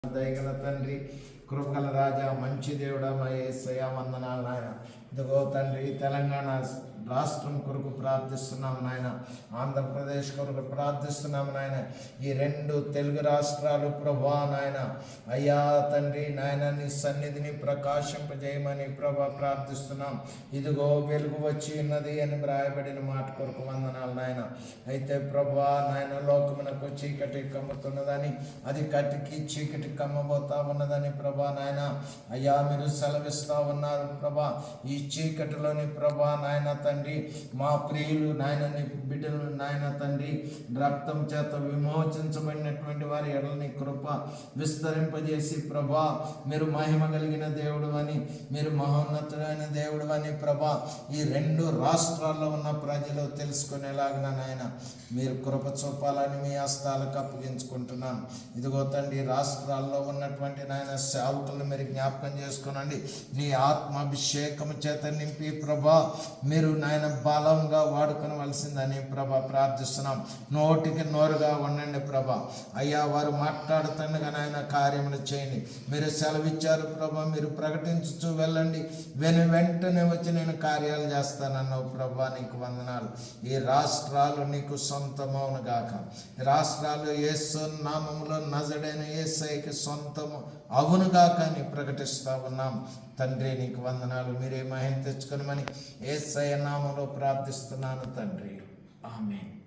దయగల తండ్రి, కృపగల రాజా, మంచి దేవుడా, మా యేసయ్య వందనాలు నాయన. ఇదిగో తండ్రి, తెలంగాణ రాష్ట్రం కొరకు ప్రార్థిస్తున్నాము నాయన, ఆంధ్రప్రదేశ్ కొరకు ప్రార్థిస్తున్నాము నాయన, ఈ రెండు తెలుగు రాష్ట్రాలు ప్రభా నాయన, అయ్యా తండ్రి నాయన, నీ సన్నిధిని ప్రకాశింపజేయమని ప్రభా ప్రార్థిస్తున్నాం. ఇదిగో వెలుగు వచ్చి ఉన్నది అని వ్రాయబడిన మాట కొరకు వందనాలు నాయన. అయితే ప్రభా నాయన, లోకమునకు చీకటి కమ్ముతున్నదని, అది కటికి చీకటి కమ్మబోతా ఉన్నదని ప్రభా నాయన, అయ్యా మీరు సెలవిస్తా ఉన్నారు ప్రభా. ఈ చీకటిలోని ప్రభా నాయన తండ్రి, మా ప్రియులు నాయన, నీ బిడ్డలు నాయన తండ్రి, రక్తం చేత విమోచించబడినటువంటి వారి ఎడలని కృప విస్తరింపజేసి ప్రభా, మీరు మహిమ కలిగిన దేవుడు అని, మీరు మహోన్నతుడైన దేవుడు అని ప్రభా, ఈ రెండు రాష్ట్రాల్లో ఉన్న ప్రజలు తెలుసుకునేలాగిన నాయన మీరు కృప చూపాలని మీ హస్తాలకు అప్పగించుకుంటున్నాను. ఇదిగో తండ్రి, రాష్ట్రాల్లో ఉన్నటువంటి నాయన సేవకులను మీరు జ్ఞాపకం చేసుకునండి. నీ ఆత్మాభిషేకము చేత నింపి ప్రభా, మీరు నాయన బలంగా వాడుకొనవలసిందని ప్రభా ప్రార్థిస్తున్నాం. నోటికి నోరుగా ఉండండి ప్రభా. అయ్యా, వారు మాట్లాడుతుండగా నాయన కార్యములు చేయండి. మీరు సెలవిచ్చారు ప్రభా, మీరు ప్రకటించుచూ వెళ్ళండి, వెంటనే వచ్చి నేను కార్యాలు చేస్తానన్నావు ప్రభా. నీకు వందనాలు. ఈ రాష్ట్రాలు నీకు సొంతమవును గాక. రాష్ట్రాలు యేసు నామములో నజడైన యేసయ్యకి సొంతము అవునుగాక అని ప్రకటిస్తూ ఉన్నాం తండ్రి. నీకు వందనాలు. మీరే మహిమ తెచ్చుకొనమని యేసయ్య నామములో ప్రార్థిస్తున్నాను తండ్రి. ఆమేన్.